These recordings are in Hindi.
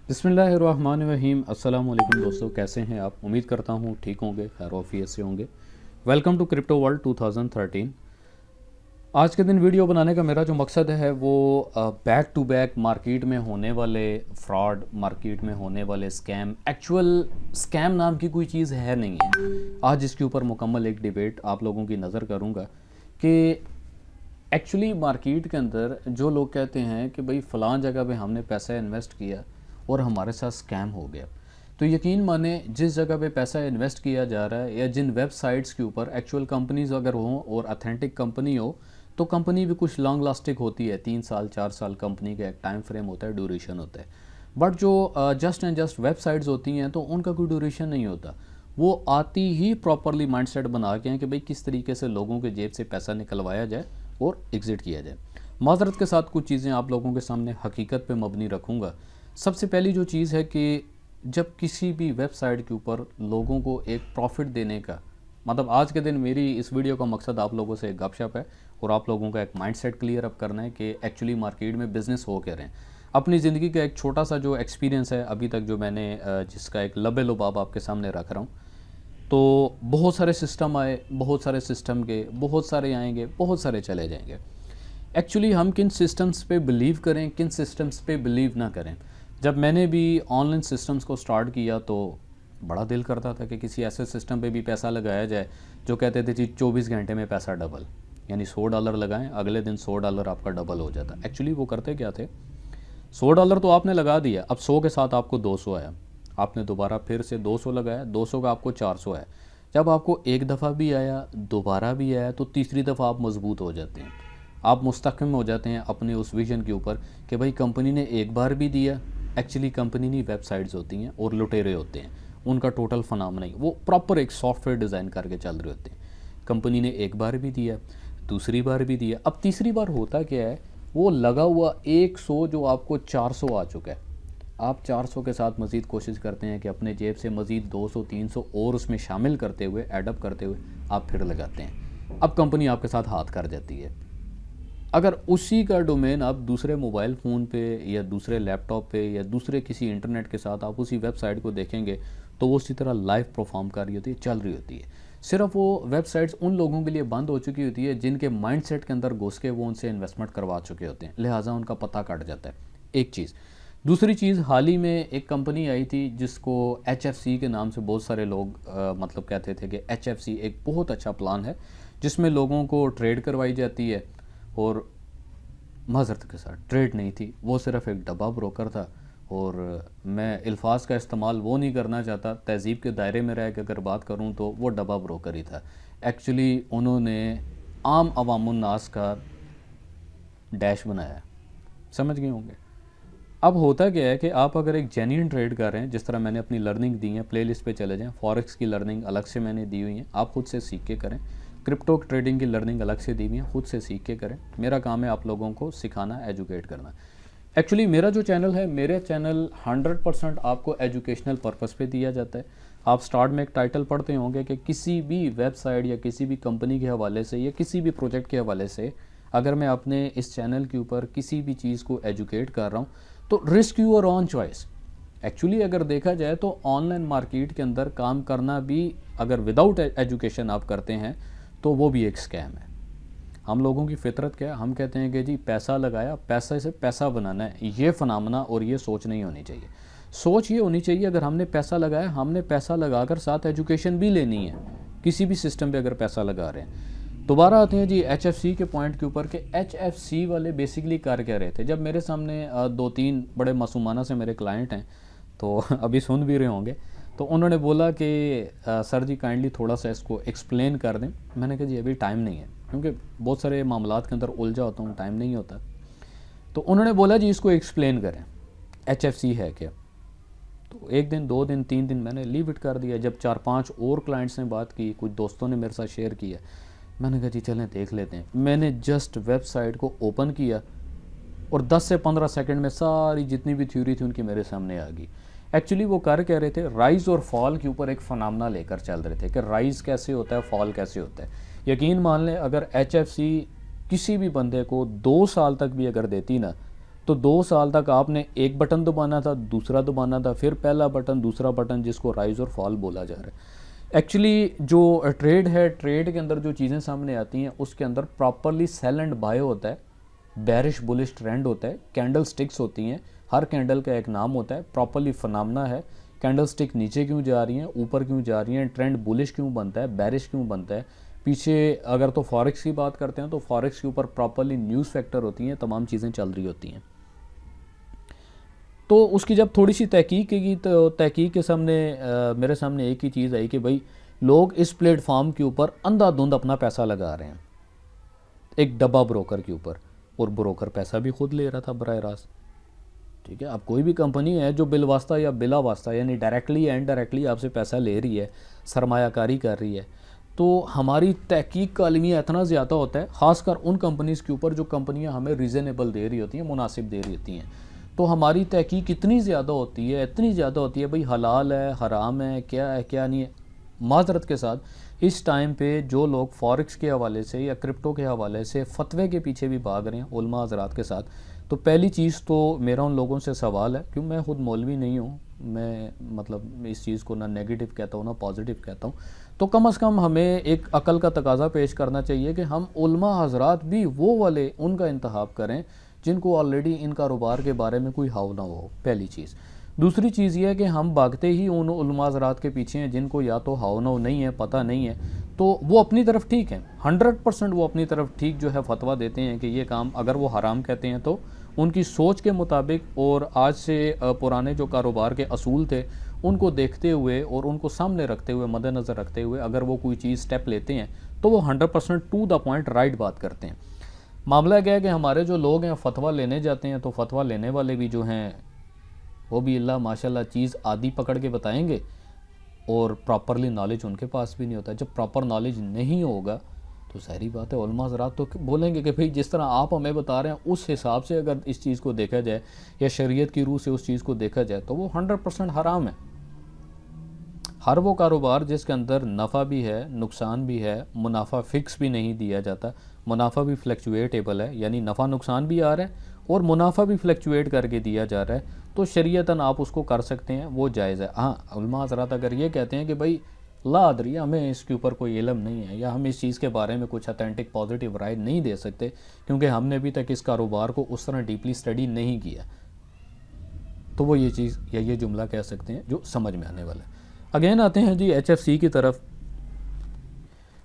बिस्मिल्लाहिर्रहमानिर्रहीम। अस्सलाम वालेकुम दोस्तों, कैसे हैं आप? उम्मीद करता हूँ ठीक होंगे, खैर ऑफियत से होंगे। Welcome to crypto world 2013। आज के दिन वीडियो बनाने का मेरा जो मकसद है वो बैक टू बैक मार्केट में होने वाले फ्रॉड, मार्केट में होने वाले स्कैम, एक्चुअल स्कैम नाम की कोई चीज़ है नहीं है। आज इसके ऊपर मुकम्मल एक डिबेट आप लोगों की नज़र करूँगा कि एक्चुअली मार्केट के अंदर जो लोग कहते हैं कि भाई फ़लाँ जगह पे हमने पैसा इन्वेस्ट किया और हमारे साथ स्कैम हो गया, तो यकीन माने जिस जगह पे पैसा इन्वेस्ट किया जा रहा है या जिन वेबसाइट्स के ऊपर एक्चुअल कंपनीज अगर हों और अथेंटिक कंपनी हो तो कंपनी भी कुछ लॉन्ग लास्टिक होती है। 3 साल 4 साल कंपनी का एक टाइम फ्रेम होता है, ड्यूरेशन होता है। बट जो जस्ट एंड जस्ट वेबसाइट्स होती हैं तो उनका कोई ड्यूरेशन नहीं होता। वो आती ही प्रॉपरली माइंडसेट बना के हैं कि भाई किस तरीके से लोगों के जेब से पैसा निकलवाया जाए और एग्ज़िट किया जाए। माजरत के साथ कुछ चीज़ें आप लोगों के सामने हकीकत पे मबनी रखूँगा। सबसे पहली जो चीज़ है कि जब किसी भी वेबसाइट के ऊपर लोगों को एक प्रॉफिट देने का, मतलब आज के दिन मेरी इस वीडियो का मकसद आप लोगों से एक गपशप है और आप लोगों का एक माइंडसेट क्लियर अप करना है कि एक्चुअली मार्केट में बिज़नेस हो क्या रहे हैं। अपनी ज़िंदगी का एक छोटा सा जो एक्सपीरियंस है अभी तक जो मैंने जिसका एक लबे लुबाब आपके सामने रख रहा हूँ। तो बहुत सारे सिस्टम आए, बहुत सारे सिस्टम गए, बहुत सारे आएंगे, बहुत सारे चले जाएंगे। एक्चुअली हम किन सिस्टम्स पे बिलीव करें, किन सिस्टम्स पे बिलीव ना करें। जब मैंने भी ऑनलाइन सिस्टम्स को स्टार्ट किया तो बड़ा दिल करता था कि किसी ऐसे सिस्टम पे भी पैसा लगाया जाए जो कहते थे जी 24 घंटे में पैसा डबल, यानी $100 लगाएं, अगले दिन $100 आपका डबल हो जाता। एक्चुअली वो करते क्या थे, $100 तो आपने लगा दिया, अब 100 के साथ आपको 200 आया, आपने दोबारा फिर से 200 लगाया, 200 का आपको 400 आया। जब आपको एक दफ़ा भी आया, दोबारा भी आया, तो तीसरी दफ़ा आप मजबूत हो जाते हैं, आप मुस्तकम हो जाते हैं अपने उस विजन के ऊपर कि भाई कंपनी ने एक बार भी दिया। एक्चुअली कंपनी नहीं, वेबसाइट्स होती हैं और लुटेरे होते हैं, उनका टोटल फनाम नहीं, वो प्रॉपर एक सॉफ्टवेयर डिज़ाइन करके चल रहे होते हैं। कंपनी ने एक बार भी दिया, दूसरी बार भी दिया, अब तीसरी बार होता क्या है, वो लगा हुआ 100 जो आपको 400 आ चुका है, आप 400 के साथ मज़ीद कोशिश करते हैं कि अपने जेब से मज़ीद 200 300 और उसमें शामिल करते हुए, एडअप करते हुए आप फिर लगाते हैं। अब कंपनी आपके साथ हाथ कर जाती है। अगर उसी का डोमेन आप दूसरे मोबाइल फ़ोन पे या दूसरे लैपटॉप पे या दूसरे किसी इंटरनेट के साथ आप उसी वेबसाइट को देखेंगे तो वो उसी तरह लाइव परफॉर्म कर रही होती है, चल रही होती है। सिर्फ वो वेबसाइट्स उन लोगों के लिए बंद हो चुकी होती है जिनके माइंडसेट के अंदर घुस के वो उनसे इन्वेस्टमेंट करवा चुके होते हैं, लिहाजा उनका पता कट जाता है। एक चीज़। दूसरी चीज़, हाल ही में एक कंपनी आई थी जिसको HFC के नाम से बहुत सारे लोग मतलब कहते थे कि HFC एक बहुत अच्छा प्लान है जिसमें लोगों को ट्रेड करवाई जाती है। और माजरत के साथ ट्रेड नहीं थी, वो सिर्फ एक डब्बा ब्रोकर था। और मैं अल्फाज का इस्तेमाल वो नहीं करना चाहता, तहज़ीब के दायरे में रह के अगर बात करूँ तो वो डब्बा ब्रोकर ही था। एक्चुअली उन्होंने आम अवामुन्नास का डैश बनाया, समझ गए होंगे। अब होता क्या है कि आप अगर एक जेन्युइन ट्रेड कर रहे हैं, जिस तरह मैंने अपनी लर्निंग दी है, प्लेलिस्ट पे चले जाएं, फॉरेक्स की लर्निंग अलग से मैंने दी हुई है, आप खुद से सीख के करें। क्रिप्टो ट्रेडिंग की लर्निंग अलग से दी हुई है, खुद से सीख के करें। मेरा काम है आप लोगों को सिखाना, एजुकेट करना। एक्चुअली मेरा जो चैनल है, मेरे चैनल 100% आपको एजुकेशनल पर्पज़ पे दिया जाता है। आप स्टार्ट में एक टाइटल पढ़ते होंगे कि किसी भी वेबसाइट या किसी भी कंपनी के हवाले से या किसी भी प्रोजेक्ट के हवाले से अगर मैं अपने इस चैनल के ऊपर किसी भी चीज़ को एजुकेट कर रहा हूँ तो risk you're on choice. Actually अगर देखा जाए तो ऑनलाइन मार्केट के अंदर काम करना भी अगर विदाउट एजुकेशन आप करते हैं तो वो भी एक स्कैम है। हम लोगों की फितरत क्या है, हम कहते हैं कि जी पैसा लगाया, पैसे से पैसा बनाना है, ये फनामना और ये सोच नहीं होनी चाहिए। सोच ये होनी चाहिए अगर हमने पैसा लगाया, हमने पैसा लगाकर साथ एजुकेशन भी लेनी है। किसी भी सिस्टम पे अगर पैसा लगा रहे हैं, दोबारा आते हैं जी HFC के पॉइंट के ऊपर कि HFC वाले बेसिकली कर क्या रहे थे। जब मेरे सामने 2-3 बड़े मासूमाना से मेरे क्लाइंट हैं तो अभी सुन भी रहे होंगे, तो उन्होंने बोला कि सर जी काइंडली थोड़ा सा इसको एक्सप्लेन कर दें। मैंने कहा जी अभी टाइम नहीं है, क्योंकि बहुत सारे मामलात के अंदर उलझा होता हूँ, टाइम नहीं होता। तो उन्होंने बोला जी इसको एक्सप्लेन करें, HFC है क्या। तो 1 दिन 2 दिन 3 दिन मैंने लीव इट कर दिया। जब 4-5 और क्लाइंट्स ने बात की, कुछ दोस्तों ने मेरे साथ शेयर किया, मैंने कहा जी चलें देख लेते हैं। मैंने जस्ट वेबसाइट को ओपन किया और 10 से 15 सेकंड में सारी जितनी भी थ्योरी थी उनकी मेरे सामने आ गई। एक्चुअली वो कर कह रहे थे, राइज़ और फॉल के ऊपर एक फनामना लेकर चल रहे थे कि राइज़ कैसे होता है, फॉल कैसे होता है। यकीन मान लें अगर HFC किसी भी बंदे को 2 साल तक भी अगर देती ना तो 2 साल तक आपने एक बटन दबाना था, दूसरा दबाना था, फिर पहला बटन, दूसरा बटन, जिसको राइज और फॉल बोला जा रहा है। एक्चुअली जो ट्रेड है, ट्रेड के अंदर जो चीज़ें सामने आती हैं उसके अंदर प्रॉपरली सेल एंड बाय होता है, बेरिश बुलिश ट्रेंड होता है, कैंडल स्टिक्स होती हैं, हर कैंडल का एक नाम होता है, प्रॉपरली फनामना है, कैंडल स्टिक नीचे क्यों जा रही हैं, ऊपर क्यों जा रही हैं, ट्रेंड बुलिश क्यों बनता है, बेरिश क्यों बनता है, पीछे अगर तो फॉरेक्स की बात करते हैं तो फॉरेक्स के ऊपर प्रॉपरली न्यूज़ फैक्टर होती हैं, तमाम चीज़ें चल रही होती हैं। तो उसकी जब थोड़ी सी तहकीक की तो तहकीक के सामने मेरे सामने एक ही चीज़ आई कि भाई लोग इस प्लेटफॉर्म के ऊपर अंधाधुंध अपना पैसा लगा रहे हैं एक डब्बा ब्रोकर के ऊपर, और ब्रोकर पैसा भी खुद ले रहा था बराह रास्त। ठीक है, अब कोई भी कंपनी है जो बिल वास्ता या बिला वास्ता यानी डायरेक्टली या इनडायरेक्टली आपसे पैसा ले रही है, सरमायाकारी कर रही है, तो हमारी तहकीक का अलमिया इतना ज़्यादा होता है, ख़ासकर उन कंपनीज़ के ऊपर जो कंपनियां हमें रीज़नेबल दे रही होती हैं, मुनासिब दे रही होती हैं। तो हमारी तहकीक इतनी ज़्यादा होती है, इतनी ज़्यादा होती है, भाई हलाल है, हराम है, क्या नहीं है। माजरत के साथ इस टाइम पे जो लोग फॉरेक्स के हवाले से या क्रिप्टो के हवाले से फतवे के पीछे भी भाग रहे हैं उलमा हज़रात के साथ, तो पहली चीज़ तो मेरा उन लोगों से सवाल है, क्यों मैं खुद मौलवी नहीं हूँ, मैं मतलब इस चीज़ को ना नेगेटिव कहता हूँ ना पॉजिटिव कहता हूँ, तो कम से कम हमें एक अकल का तकाजा पेश करना चाहिए कि हम उलमा हज़रात भी वो वाले उनका इंतखाब करें जिनको ऑलरेडी इन कारोबार के बारे में कोई हाव ना हो, पहली चीज़। दूसरी चीज़ ये है कि हम भागते ही उन उलमा हज़रात के पीछे हैं जिनको या तो हाव नाव नहीं है, पता नहीं है, तो वो अपनी तरफ ठीक है, 100% वो अपनी तरफ ठीक जो है फतवा देते हैं कि ये काम अगर वो हराम कहते हैं तो उनकी सोच के मुताबिक और आज से पुराने जो कारोबार के असूल थे उनको देखते हुए और उनको सामने रखते हुए, मद्देनज़र रखते हुए अगर वो कोई चीज़ स्टेप लेते हैं तो वो 100% टू द पॉइंट राइट बात करते हैं। मामला क्या है कि हमारे जो लोग हैं फतवा लेने जाते हैं तो फतवा लेने वाले भी जो हैं वो भी अल्लाह माशाल्लाह चीज़ आदि पकड़ के बताएंगे और प्रॉपरली नॉलेज उनके पास भी नहीं होता। जब प्रॉपर नॉलेज नहीं होगा तो सारी बात है, उलमा हज़रात तो बोलेंगे कि भाई जिस तरह आप हमें बता रहे हैं उस हिसाब से अगर इस चीज़ को देखा जाए या शरीयत की रूह से उस चीज़ को देखा जाए तो वो 100% हराम है। हर वो कारोबार जिसके अंदर नफ़ा भी है, नुकसान भी है, मुनाफा फ़िक्स भी नहीं दिया जाता, मुनाफा भी फ्लक्चुएटेबल है, यानी नफ़ा नुकसान भी आ रहा है और मुनाफा भी फ्लक्चुएट करके दिया जा रहा है, तो शरीयतन आप उसको कर सकते हैं, वो जायज़ है। हाँ, उलमा हज़रात अगर ये कहते हैं कि भाई ला अदरी, हमें इसके ऊपर कोई इल्म नहीं है या हम इस चीज़ के बारे में कुछ अथेंटिक पॉजिटिव राय नहीं दे सकते क्योंकि हमने अभी तक इस कारोबार को उस तरह डीपली स्टडी नहीं किया, तो वो ये चीज़ या ये जुमला कह सकते हैं जो समझ में आने वाला है। अगेन आते हैं जी HFC की तरफ।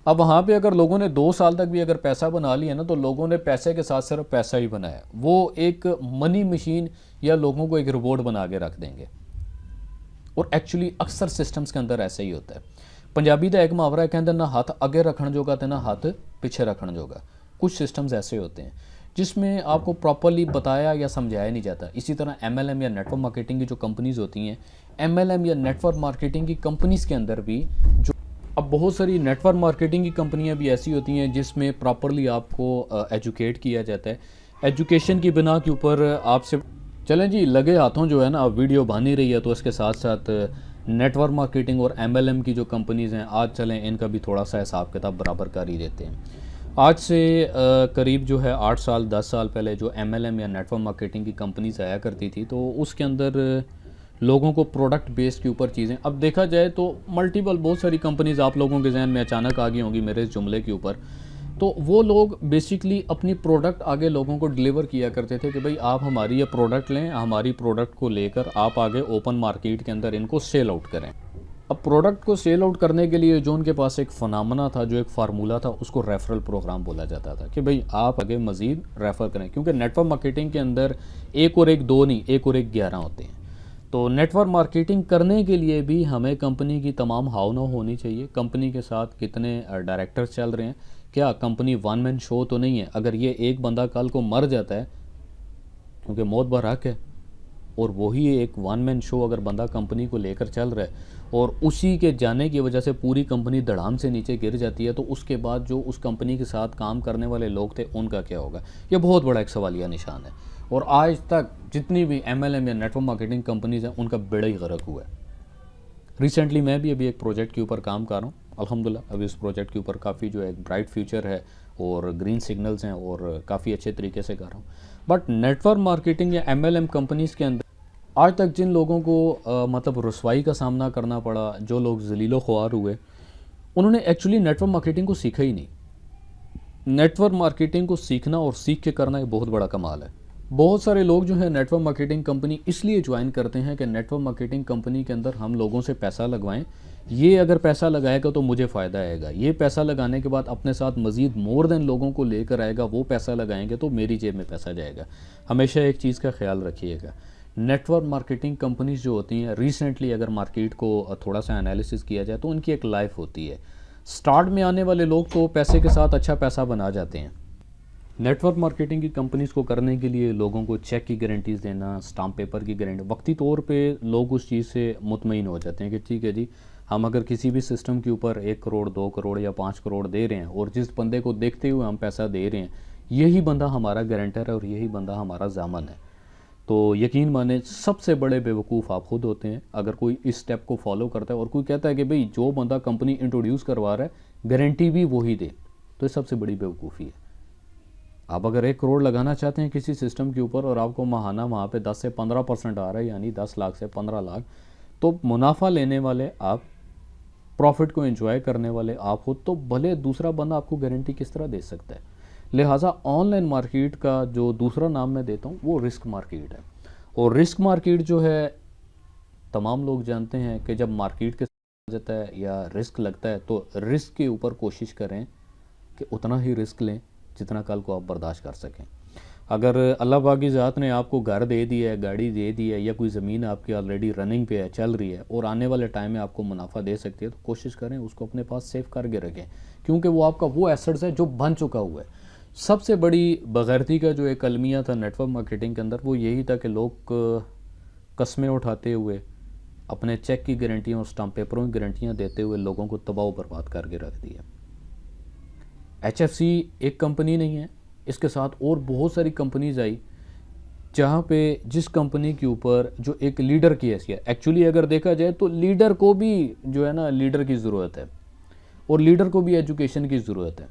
अब वहाँ पे अगर लोगों ने 2 साल तक भी अगर पैसा बना लिया ना तो लोगों ने पैसे के साथ सिर्फ पैसा ही बनाया, वो एक मनी मशीन या लोगों को एक रिवॉर्ड बना के रख देंगे। और एक्चुअली अक्सर सिस्टम्स के अंदर ऐसा ही होता है। पंजाबी का एक मुहावरा कहते ना हाथ अगे रखने जोगा तो ना हाथ पीछे रखने जोगा। कुछ सिस्टम्स ऐसे होते हैं जिसमें आपको प्रॉपरली बताया या समझाया नहीं जाता। इसी तरह MLM या नेटवर्क मार्केटिंग की जो कंपनीज़ होती हैं, MLM या नेटवर्क मार्केटिंग की कंपनीज़ के अंदर भी जो अब बहुत सारी नेटवर्क मार्केटिंग की कंपनियां भी ऐसी होती हैं जिसमें प्रॉपरली आपको एजुकेट किया जाता है। एजुकेशन की बिना के ऊपर आपसे चलें जी लगे हाथों जो है ना अब वीडियो बन ही रही है, तो इसके साथ साथ नेटवर्क मार्केटिंग और MLM की जो कंपनीज़ हैं आज चलें इनका भी थोड़ा सा हिसाब किताब बराबर कर ही देते हैं। आज से करीब जो है 8 साल 10 साल पहले जो MLM या नेटवर्क मार्केटिंग की कंपनीज आया करती थी तो उसके अंदर लोगों को प्रोडक्ट बेस के ऊपर चीज़ें, अब देखा जाए तो मल्टीपल बहुत सारी कंपनीज आप लोगों के जहन में अचानक आ गई होंगी मेरे इस जुमले के ऊपर। तो वो लोग बेसिकली अपनी प्रोडक्ट आगे लोगों को डिलीवर किया करते थे कि भाई आप हमारी ये प्रोडक्ट लें, हमारी प्रोडक्ट को लेकर आप आगे ओपन मार्केट के अंदर इनको सेल आउट करें। अब प्रोडक्ट को सेल आउट करने के लिए जो उनके पास एक फनामना था, जो एक फार्मूला था, उसको रेफरल प्रोग्राम बोला जाता था कि भाई आप आगे मज़ीद रेफ़र करें, क्योंकि नेटवर्क मार्केटिंग के अंदर 1 और 1 2 नहीं, 1 और 1 11 होते हैं। तो नेटवर्क मार्केटिंग करने के लिए भी हमें कंपनी की तमाम हाव-नाव होनी चाहिए, कंपनी के साथ कितने डायरेक्टर्स चल रहे हैं, क्या कंपनी वन मैन शो तो नहीं है। अगर ये एक बंदा कल को मर जाता है, क्योंकि मौत बरहक है, और वही एक वन मैन शो अगर बंदा कंपनी को लेकर चल रहा है और उसी के जाने की वजह से पूरी कंपनी धड़ाम से नीचे गिर जाती है, तो उसके बाद जो उस कंपनी के साथ काम करने वाले लोग थे उनका क्या होगा, ये बहुत बड़ा एक सवालिया निशान है। और आज तक जितनी भी MLM या नेटवर्क मार्केटिंग कंपनीज हैं उनका बेड़ा ही गर्क हुआ है। रिसेंटली मैं भी अभी एक प्रोजेक्ट के ऊपर काम कर रहा हूँ, अल्हम्दुलिल्लाह अभी इस प्रोजेक्ट के ऊपर काफ़ी जो है एक ब्राइट फ्यूचर है और ग्रीन सिग्नल्स हैं और काफ़ी अच्छे तरीके से कर रहा हूँ। बट नेटवर्क मार्केटिंग या MLM कंपनीज़ के अंदर आज तक जिन लोगों को मतलब रुसवाई का सामना करना पड़ा, जो लोग ज़लीलो ख्वार हुए, उन्होंने एक्चुअली नेटवर्क मार्केटिंग को सीखा ही नहीं। नेटवर्क मार्केटिंग को सीखना और सीख के करना एक बहुत बड़ा कमाल है। बहुत सारे लोग जो है नेटवर्क मार्केटिंग कंपनी इसलिए ज्वाइन करते हैं कि नेटवर्क मार्केटिंग कंपनी के अंदर हम लोगों से पैसा लगवाएं, ये अगर पैसा लगाएगा तो मुझे फ़ायदा आएगा, ये पैसा लगाने के बाद अपने साथ मज़ीद मोर देन लोगों को लेकर आएगा, वो पैसा लगाएंगे तो मेरी जेब में पैसा जाएगा। हमेशा एक चीज़ का ख्याल रखिएगा, नेटवर्क मार्केटिंग कंपनीज जो होती हैं, रिसेंटली अगर मार्केट को थोड़ा सा एनालिसिस किया जाए तो उनकी एक लाइफ होती है। स्टार्ट में आने वाले लोग तो पैसे के साथ अच्छा पैसा बना जाते हैं। नेटवर्क मार्केटिंग की कंपनीज़ को करने के लिए लोगों को चेक की गारंटीज़ देना, स्टाम्प पेपर की गारंटी, वक्ती तौर पे लोग उस चीज़ से मुतमईन हो जाते हैं कि ठीक है जी, हम अगर किसी भी सिस्टम के ऊपर 1 करोड़ 2 करोड़ या 5 करोड़ दे रहे हैं और जिस बंदे को देखते हुए हम पैसा दे रहे हैं, यही बंदा हमारा गारंटर है और यही बंदा हमारा ज़ामन है। तो यकीन माने सबसे बड़े बेवकूफ़ आप खुद होते हैं अगर कोई इस स्टेप को फॉलो करता है और कोई कहता है कि भाई जो बंदा कंपनी इंट्रोड्यूस करवा रहा है गारंटी भी वही दे, तो ये सबसे बड़ी बेवकूफ़ी है। आप अगर 1 करोड़ लगाना चाहते हैं किसी सिस्टम के ऊपर और आपको माहाना वहाँ पे 10 से 15% आ रहा है, यानी 10 लाख से 15 लाख, तो मुनाफा लेने वाले आप, प्रॉफिट को एंजॉय करने वाले आप हो, तो भले दूसरा बंदा आपको गारंटी किस तरह दे सकता है। लिहाजा ऑनलाइन मार्केट का जो दूसरा नाम मैं देता हूँ वो रिस्क मार्केट है। और रिस्क मार्केट जो है, तमाम लोग जानते हैं कि जब मार्केट के साथ जाता है या रिस्क लगता है तो रिस्क के ऊपर कोशिश करें कि उतना ही रिस्क लें जितना कल को आप बर्दाश्त कर सकें। अगर अल्लाह पाक की ज़ात ने आपको घर दे दिया है, गाड़ी दे दी है या कोई ज़मीन आपकी ऑलरेडी रनिंग पे है, चल रही है और आने वाले टाइम में आपको मुनाफा दे सकती है, तो कोशिश करें उसको अपने पास सेव करके रखें, क्योंकि वो आपका वो एसेट्स है जो बन चुका हुआ है। सबसे बड़ी बगैरती का जो एक अलमिया था नेटवर्क मार्केटिंग के अंदर वो यही था कि लोग कस्में उठाते हुए, अपने चेक की गारंटियाँ और स्टाम्प पेपरों की गारंटियाँ देते हुए लोगों को तबाह बर्बाद करके रख दिया। HFC एक कंपनी नहीं है, इसके साथ और बहुत सारी कंपनीज आई जहाँ पे जिस कंपनी के ऊपर जो एक लीडर की हैसियत, एक्चुअली अगर देखा जाए तो लीडर को भी जो है ना लीडर की ज़रूरत है और लीडर को भी एजुकेशन की ज़रूरत है।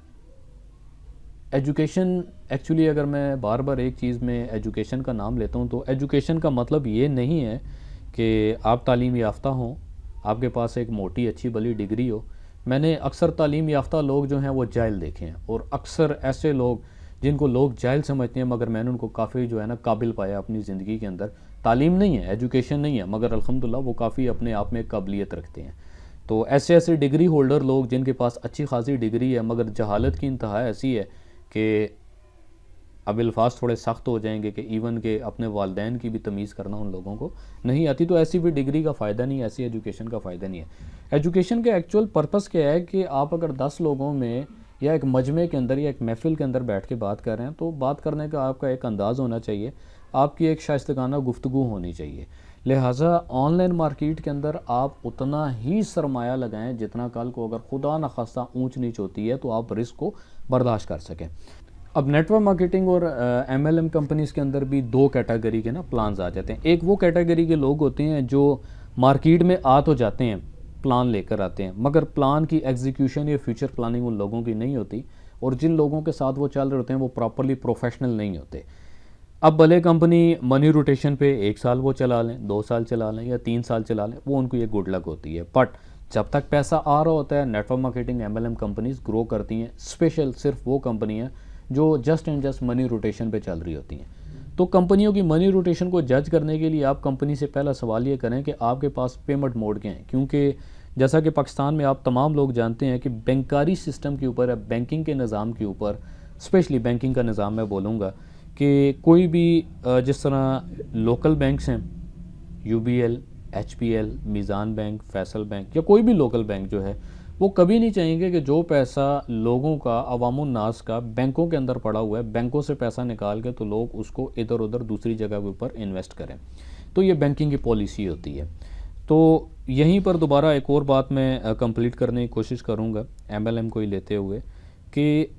एजुकेशन एक्चुअली अगर मैं बार बार एक चीज़ में एजुकेशन का नाम लेता हूँ तो एजुकेशन का मतलब ये नहीं है कि आप तालीम याफ्ता हों, आपके पास एक मोटी अच्छी भली डिग्री हो। मैंने अक्सर तालीम याफ्ता लोग जो हैं वो जाहिल देखे हैं और अक्सर ऐसे लोग जिनको लोग जाहिल समझते हैं, मगर मैंने उनको काफ़ी जो है ना काबिल पाया अपनी ज़िंदगी के अंदर। तालीम नहीं है, एजुकेशन नहीं है, मगर अल्हम्दुलिल्लाह वो काफ़ी अपने आप में काबिलियत रखते हैं। तो ऐसे ऐसे डिग्री होल्डर लोग जिनके पास अच्छी खासी डिग्री है मगर जहालत की इंतहा ऐसी है कि अब अल्फाज थोड़े सख्त हो जाएंगे कि इवन के अपने वालदैन की भी तमीज़ करना उन लोगों को नहीं आती, तो ऐसी भी डिग्री का फ़ायदा नहीं है, ऐसी एजुकेशन का फ़ायदा नहीं है। एजुकेशन का एक्चुअल पर्पस क्या है कि आप अगर 10 लोगों में या एक मजमे के अंदर या एक महफिल के अंदर बैठ के बात कर रहे हैं तो बात करने का आपका एक अंदाज़ होना चाहिए, आपकी एक शाइस्तगाना गुफ्तगू होनी चाहिए। लिहाजा ऑनलाइन मार्केट के अंदर आप उतना ही सरमाया लगाएं जितना कल को अगर खुदा न खास्ता ऊंच नीच होती है तो आप रिस्क को बर्दाश्त कर सकें। अब नेटवर्क मार्केटिंग और MLM कंपनीज़ के अंदर भी 2 कैटेगरी के ना प्लान्स आ जाते हैं। एक वो कैटेगरी के लोग होते हैं जो मार्केट में आ तो जाते हैं, प्लान लेकर आते हैं, मगर प्लान की एग्जीक्यूशन या फ्यूचर प्लानिंग उन लोगों की नहीं होती और जिन लोगों के साथ वो चल रहे होते हैं वो प्रॉपरली प्रोफेशनल नहीं होते। अब भले कंपनी मनी रोटेशन पे 1 साल वो चला लें, 2 साल चला लें या 3 साल चला लें, वो उनको ये गुड लक होती है, बट जब तक पैसा आ रहा होता है network marketing MLM companies grow करती हैं। स्पेशल सिर्फ वो कंपनियाँ जो just and just money rotation पे चल रही होती हैं। तो कंपनियों की मनी रोटेशन को जज करने के लिए आप कंपनी से पहला सवाल ये करें कि आपके पास पेमेंट मोड क्या हैं, क्योंकि जैसा कि पाकिस्तान में आप तमाम लोग जानते हैं कि बैंकारी सिस्टम के ऊपर, बैंकिंग के निज़ाम के ऊपर, स्पेशली बैंकिंग का निज़ाम मैं बोलूँगा कि कोई भी जिस तरह लोकल बैंक्स हैं, UBL, HPL, Meezan Bank, Faysal Bank या कोई भी लोकल बैंक जो है, वो कभी नहीं चाहेंगे कि जो पैसा लोगों का, अवामुन नास का बैंकों के अंदर पड़ा हुआ है, बैंकों से पैसा निकाल के तो लोग उसको इधर उधर दूसरी जगह के ऊपर इन्वेस्ट करें। तो ये बैंकिंग की पॉलिसी होती है। तो यहीं पर दोबारा एक और बात मैं कंप्लीट करने की कोशिश करूँगा MLM को ही लेते हुए कि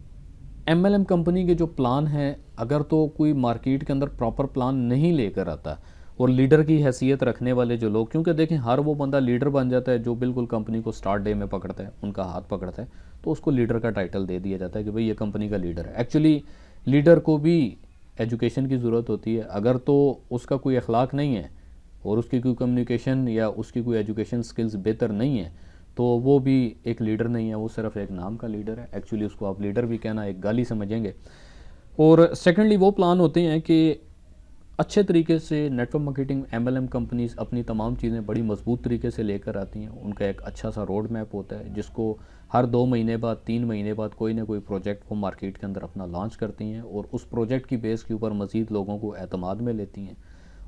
MLM कंपनी के जो प्लान हैं, अगर तो कोई मार्केट के अंदर प्रॉपर प्लान नहीं लेकर आता और लीडर की हैसियत रखने वाले जो लोग, क्योंकि देखें हर वो बंदा लीडर बन जाता है जो बिल्कुल कंपनी को स्टार्ट डे में पकड़ता है, उनका हाथ पकड़ता है, तो उसको लीडर का टाइटल दे दिया जाता है कि भाई ये कंपनी का लीडर है। एक्चुअली लीडर को भी एजुकेशन की ज़रूरत होती है। अगर तो उसका कोई अखलाक नहीं है और उसकी कोई कम्युनिकेशन या उसकी कोई एजुकेशन स्किल्स बेहतर नहीं है, तो वो भी एक लीडर नहीं है, वो सिर्फ एक नाम का लीडर है। एक्चुअली उसको आप लीडर भी कहना एक गाली समझेंगे। और सेकेंडली वो प्लान होते हैं कि अच्छे तरीके से नेटवर्क मार्केटिंग MLM कंपनीज अपनी तमाम चीज़ें बड़ी मजबूत तरीके से लेकर आती हैं। उनका एक अच्छा सा रोड मैप होता है जिसको हर 2 महीने बाद 3 महीने बाद कोई ना कोई प्रोजेक्ट वो मार्केट के अंदर अपना लॉन्च करती हैं और उस प्रोजेक्ट की बेस के ऊपर मज़ीद लोगों को एतमाद में लेती हैं।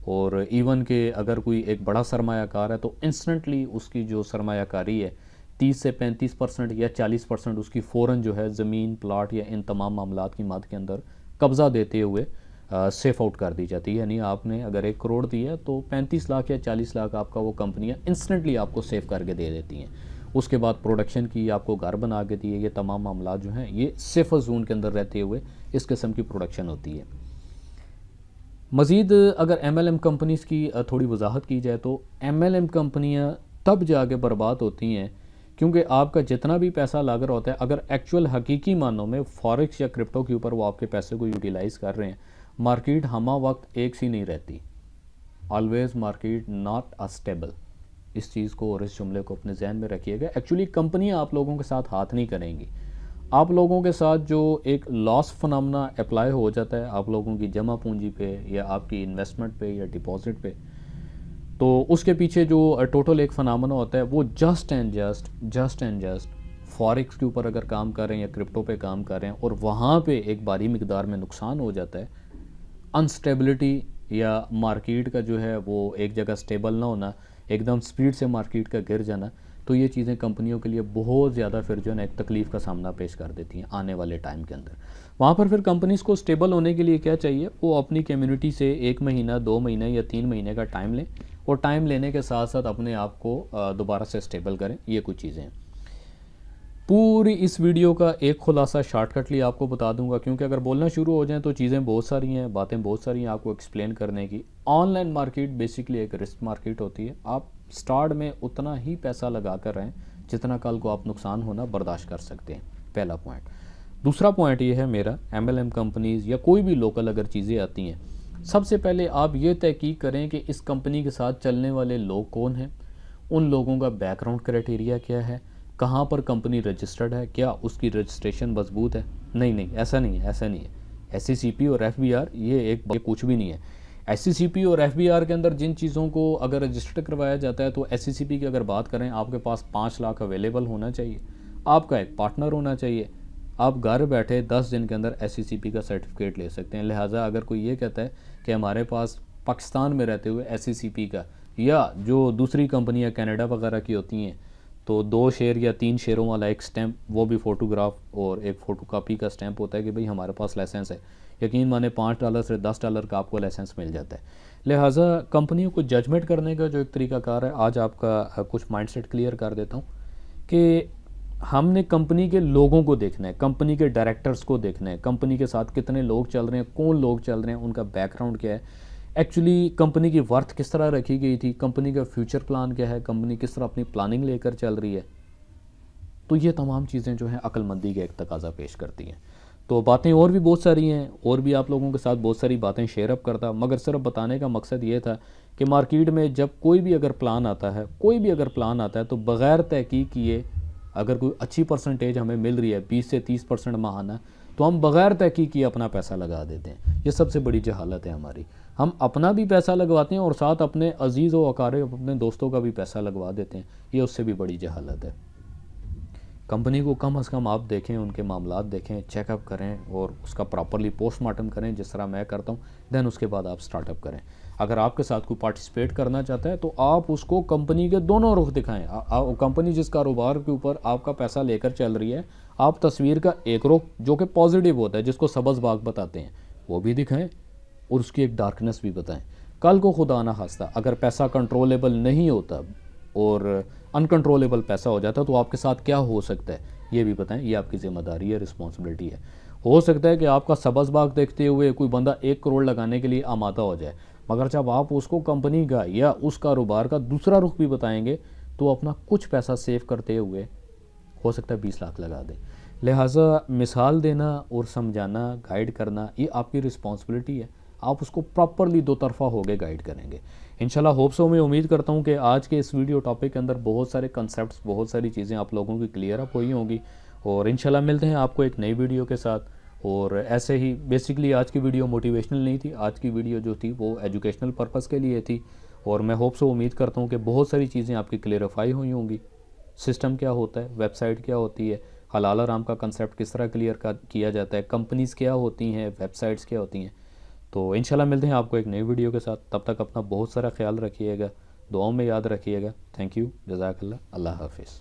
और इवन के अगर कोई एक बड़ा सरमायाकार है तो इंस्टेंटली उसकी जो सरमायाकारी है 30 से 35% या 40% उसकी फ़ौरन जो है ज़मीन प्लाट या इन तमाम मामलात की मद के अंदर कब्ज़ा देते हुए सेफ आउट कर दी जाती है। यानी आपने अगर 1 करोड़ दिया तो 35 लाख या 40 लाख आपका वो कंपनियां इंस्टेंटली आपको सेव करके दे देती हैं। उसके बाद प्रोडक्शन की आपको घर बना के दिए, ये तमाम मामला जो हैं ये सेफ जोन के अंदर रहते हुए इस किस्म की प्रोडक्शन होती है। मज़ीद अगर MLM कंपनीज़ की थोड़ी वजाहत की जाए तो MLM कंपनियाँ तब जाके बर्बाद होती हैं क्योंकि आपका जितना भी पैसा लग रहा होता है, अगर एक्चुअल हकीकी मानों में फॉरेक्स या क्रिप्टो के ऊपर वो आपके पैसे को यूटिलाइज़ कर रहे हैं, मार्केट हमा वक्त एक सी नहीं रहती। Always market not a stable. इस चीज़ को और इस जुमले को अपने जहन में रखिएगा। एक्चुअली कंपनियां आप लोगों के साथ हाथ नहीं करेंगी। आप लोगों के साथ जो एक लॉस फनामना अप्लाई हो जाता है आप लोगों की जमा पूंजी पे या आपकी इन्वेस्टमेंट पे या डिपॉजिट पे, तो उसके पीछे जो टोटल एक फनामना होता है वो जस्ट एंड जस्ट फॉरेक्स के ऊपर अगर काम कर रहे हैं या क्रिप्टो पे काम कर रहे हैं और वहाँ पे एक भारी मिकदार में नुकसान हो जाता है, अनस्टेबिलिटी या मार्केट का जो है वो एक जगह स्टेबल ना होना, एकदम स्पीड से मार्केट का गिर जाना, तो ये चीज़ें कंपनियों के लिए बहुत ज़्यादा फिर जो है ना एक तकलीफ़ का सामना पेश कर देती हैं आने वाले टाइम के अंदर। वहाँ पर फिर कंपनीज़ को स्टेबल होने के लिए क्या चाहिए, वो अपनी कम्युनिटी से 1 महीना 2 महीने या 3 महीने का टाइम लें और टाइम लेने के साथ साथ अपने आप को दोबारा से स्टेबल करें। ये कुछ चीज़ें हैं। पूरी इस वीडियो का एक खुलासा शॉर्टकटली आपको बता दूंगा, क्योंकि अगर बोलना शुरू हो जाए तो चीज़ें बहुत सारी हैं, बातें बहुत सारी हैं आपको एक्सप्लेन करने की। ऑनलाइन मार्केट बेसिकली एक रिस्क मार्केट होती है। आप स्टार्ट में उतना ही पैसा लगा कर रहें जितना कल को आप नुकसान होना बर्दाश्त कर सकते हैं, पहला पॉइंट। दूसरा पॉइंट ये है मेरा, MLM कंपनीज़ या कोई भी लोकल अगर चीज़ें आती हैं, सबसे पहले आप ये तहकीक करें कि इस कंपनी के साथ चलने वाले लोग कौन हैं, उन लोगों का बैकग्राउंड क्राइटेरिया क्या है, कहाँ पर कंपनी रजिस्टर्ड है, क्या उसकी रजिस्ट्रेशन मजबूत है। नहीं, ऐसा नहीं है। SCCP और FBR ये कुछ भी नहीं है। SCCP और FBR के अंदर जिन चीज़ों को अगर रजिस्टर करवाया जाता है, तो SCCP की अगर बात करें, आपके पास 5 लाख अवेलेबल होना चाहिए, आपका एक पार्टनर होना चाहिए, आप घर बैठे 10 दिन के अंदर SCCP का सर्टिफिकेट ले सकते हैं। लिहाजा अगर कोई ये कहता है कि हमारे पास पाकिस्तान में रहते हुए SCCP का या जो दूसरी कंपनियाँ कनाडा वगैरह की होती हैं, तो 2 शेयर या 3 शेयरों वाला एक स्टैंप, वो भी फ़ोटोग्राफ और एक फ़ोटोकॉपी का स्टैंप होता है कि भाई हमारे पास लाइसेंस है, यकीन माने $5 से $10 का आपको लाइसेंस मिल जाता है। लिहाजा कंपनियों को जजमेंट करने का जो एक तरीकाकार है, आज आपका कुछ माइंडसेट क्लियर कर देता हूँ कि हमने कंपनी के लोगों को देखना है, कंपनी के डायरेक्टर्स को देखना है, कंपनी के साथ कितने लोग चल रहे हैं, कौन लोग चल रहे हैं, उनका बैकग्राउंड क्या है, एक्चुअली कंपनी की वर्थ किस तरह रखी गई थी, कंपनी का फ्यूचर प्लान क्या है, कंपनी किस तरह अपनी प्लानिंग लेकर चल रही है। तो ये तमाम चीज़ें जो हैं अक्लमंदी का एक तकाजा पेश करती हैं। तो बातें और भी बहुत सारी हैं, और भी आप लोगों के साथ बहुत सारी बातें शेयर अप करता, मगर सिर्फ बताने का मकसद ये था कि मार्केट में जब कोई भी अगर प्लान आता है तो बग़ैर तहकीक किए अगर कोई अच्छी परसेंटेज हमें मिल रही है 20 से 30% माहाना, तो हम बग़ैर तहकीक किए अपना पैसा लगा देते हैं। ये सबसे बड़ी जहालत है हमारी। हम अपना भी पैसा लगवाते हैं और साथ अपने अजीज़ व अकारिब अपने दोस्तों का भी पैसा लगवा देते हैं। ये उससे भी बड़ी जहालत है। कंपनी को कम अज़ कम आप देखें, उनके मामलात देखें, चेकअप करें और उसका प्रॉपरली पोस्टमार्टम करें जिस तरह मैं करता हूँ। दैन उसके बाद आप स्टार्टअप करें। अगर आपके साथ कोई पार्टिसिपेट करना चाहता है तो आप उसको कंपनी के दोनों रुख दिखाएं। कंपनी जिस कारोबार के ऊपर आपका पैसा लेकर चल रही है, आप तस्वीर का एक रुख जो कि पॉजिटिव होता है, जिसको सबज़ बाग बताते हैं, वो भी दिखाएं और उसकी एक डार्कनेस भी बताएं। कल को खुदा ना खास्ता अगर पैसा कंट्रोलेबल नहीं होता और अनकंट्रोलेबल पैसा हो जाता तो आपके साथ क्या हो सकता है, ये भी बताएं। ये आपकी ज़िम्मेदारी है, रिस्पॉन्सिबिलिटी है। हो सकता है कि आपका सबज़ बाग देखते हुए कोई बंदा 1 करोड़ लगाने के लिए आमादा हो जाए, मगर जब आप उसको कंपनी का या उस कारोबार का दूसरा रुख भी बताएंगे तो अपना कुछ पैसा सेव करते हुए हो सकता है 20 लाख लगा दें। लिहाजा मिसाल देना और समझाना, गाइड करना, ये आपकी रिस्पॉन्सिबिलिटी है। आप उसको प्रॉपरली दो तरफा होके गाइड करेंगे इंशाल्लाह। होप सो मैं उम्मीद करता हूँ कि आज के इस वीडियो टॉपिक के अंदर बहुत सारे कंसेप्ट्स, बहुत सारी चीज़ें आप लोगों की क्लियर अप हुई होंगी। और इंशाल्लाह मिलते हैं आपको एक नई वीडियो के साथ। और ऐसे ही बेसिकली आज की वीडियो मोटिवेशनल नहीं थी, आज की वीडियो जो थी वो एजुकेशनल पर्पज़ के लिए थी। और मैं होप सो उम्मीद करता हूँ कि बहुत सारी चीज़ें आपकी क्लियरिफाई हुई होंगी। सिस्टम क्या होता है, वेबसाइट क्या होती है, हलाल हराम का कंसेप्ट किस तरह क्लियर किया जाता है, कंपनीज़ क्या होती हैं, वेबसाइट्स क्या होती हैं। तो इंशाल्लाह मिलते हैं आपको एक नई वीडियो के साथ। तब तक अपना बहुत सारा ख्याल रखिएगा, दुआओं में याद रखिएगा। थैंक यू, जज़ाकल्लाह, अल्लाह हाफिज़।